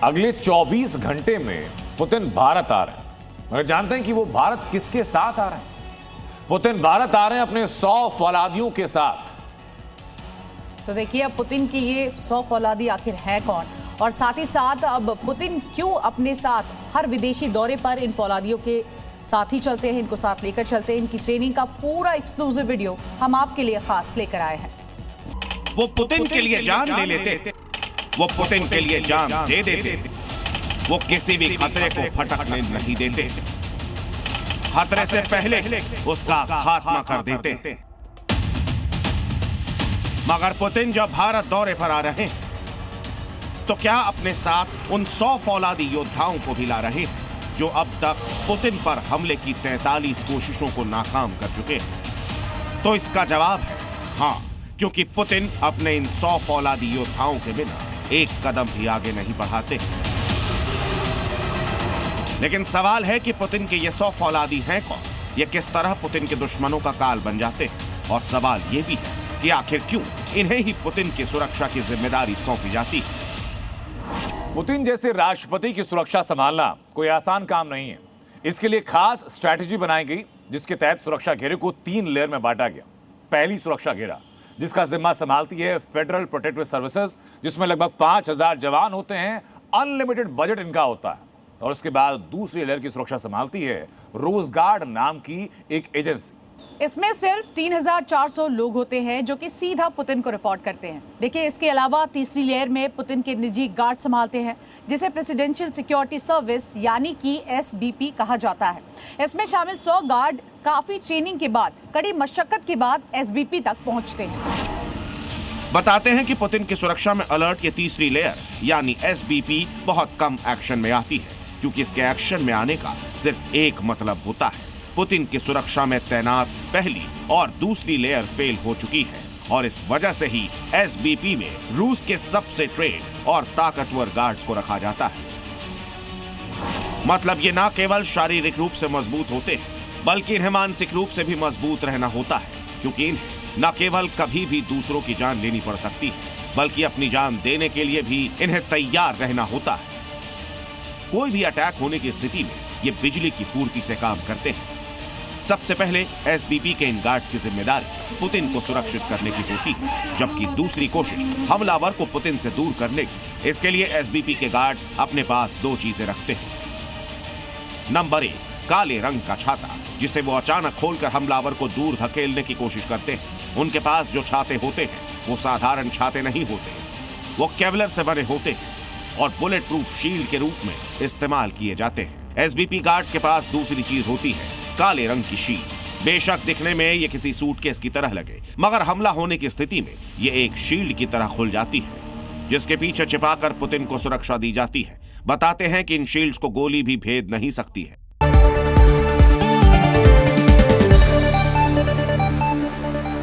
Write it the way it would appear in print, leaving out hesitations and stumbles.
अगले 24 घंटे में पुतिन भारत आ रहे हैं। मगर जानते हैं कि वो भारत किसके साथ आ रहे हैं? पुतिन भारत आ रहे हैं अपने 100 फौलादियों के साथ। तो देखिए अब पुतिन की ये 100 फौलादी आखिर है कौन, और साथ ही साथ अब पुतिन क्यों अपने साथ हर विदेशी दौरे पर इन फौलादियों के साथ ही चलते हैं, इनको साथ लेकर चलते हैं। इनकी ट्रेनिंग का पूरा एक्सक्लूसिव वीडियो हम आपके लिए खास लेकर आए हैं। वो पुतिन के लिए जान ले लेते, वो पुतिन के लिए जान दे देते, वो किसी भी खतरे को फटकने नहीं देते, खतरे से पहले उसका खात्मा कर देते। मगर पुतिन जब भारत दौरे पर आ रहे हैं तो क्या अपने साथ उन 100 फौलादी योद्धाओं को भी ला रहे हैं जो अब तक पुतिन पर हमले की 43 कोशिशों को नाकाम कर चुके हैं? तो इसका जवाब है हाँ, क्योंकि पुतिन अपने इन 100 फौलादी योद्धाओं के बिना एक कदम भी आगे नहीं बढ़ाते। लेकिन सवाल है कि पुतिन के ये 100 फौलादी हैं कौन? ये किस तरह पुतिन के दुश्मनों का काल बन जाते हैं? और सवाल ये भी है कि आखिर क्यों इन्हें ही पुतिन की सुरक्षा की जिम्मेदारी सौंपी जाती है? पुतिन जैसे राष्ट्रपति की सुरक्षा संभालना कोई आसान काम नहीं है। इसके लिए खास स्ट्रैटेजी बनाई गई, जिसके तहत सुरक्षा घेरे को 3 लेयर में बांटा गया। पहली सुरक्षा घेरा, जिसका जिम्मा संभालती है फेडरल प्रोटेक्टिव सर्विसेज, जिसमें लगभग 5000 जवान होते हैं। अनलिमिटेड बजट इनका होता है। और उसके बाद दूसरी लेयर की सुरक्षा संभालती है रोज गार्ड नाम की एक एजेंसी। इसमें सिर्फ 3400 लोग होते हैं जो कि सीधा पुतिन को रिपोर्ट करते हैं। देखिए, इसके अलावा तीसरी लेयर में पुतिन के निजी गार्ड संभालते हैं, जिसे प्रेसिडेंशियल सिक्योरिटी सर्विस यानी कि SBP कहा जाता है। इसमें शामिल 100 गार्ड काफी ट्रेनिंग के बाद, कड़ी मशक्कत के बाद SBP तक पहुंचते हैं। बताते हैं कि पुतिन की सुरक्षा में अलर्ट ये तीसरी लेयर यानी SBP बहुत कम एक्शन में आती है, क्योंकि इसके एक्शन में आने का सिर्फ एक मतलब होता है, पुतिन की सुरक्षा में तैनात पहली और दूसरी लेयर फेल हो चुकी है। और इस वजह से ही SBP में रूस के सबसे ट्रेंड और ताकतवर गार्ड्स को रखा जाता है। मतलब ये ना केवल शारीरिक रूप से मजबूत होते हैं, बल्कि इन्हें मानसिक रूप से भी मजबूत रहना होता है, क्योंकि इन्हें न केवल कभी भी दूसरों की जान लेनी पड़ सकती है, बल्कि अपनी जान देने के लिए भी इन्हें तैयार रहना होता है। कोई भी अटैक होने की स्थिति में ये बिजली की फुर्ती से काम करते हैं। सबसे पहले SBP के इन गार्ड्स की जिम्मेदारी पुतिन को सुरक्षित करने की होती है, जबकि दूसरी कोशिश हमलावर को पुतिन से दूर करने की। इसके लिए SBP के गार्ड्स अपने पास 2 चीजें रखते हैं। नंबर 1, काले रंग का छाता, जिसे वो अचानक खोलकर हमलावर को दूर धकेलने की कोशिश करते हैं। उनके पास जो छाते होते हैं वो साधारण छाते नहीं होते, वो केवलर से बने होते हैं और बुलेट प्रूफ शील्ड के रूप में इस्तेमाल किए जाते हैं। SBP गार्ड्स के पास दूसरी चीज होती है काले रंग की शील्ड। बेशक दिखने में ये किसी सूटकेस की तरह लगे, मगर हमला होने की स्थिति में ये एक शील्ड की तरह खुल जाती है, जिसके पीछे छिपाकर पुतिन को सुरक्षा दी जाती है। बताते हैं कि इन शील्ड्स को गोली भी भेद नहीं सकती है।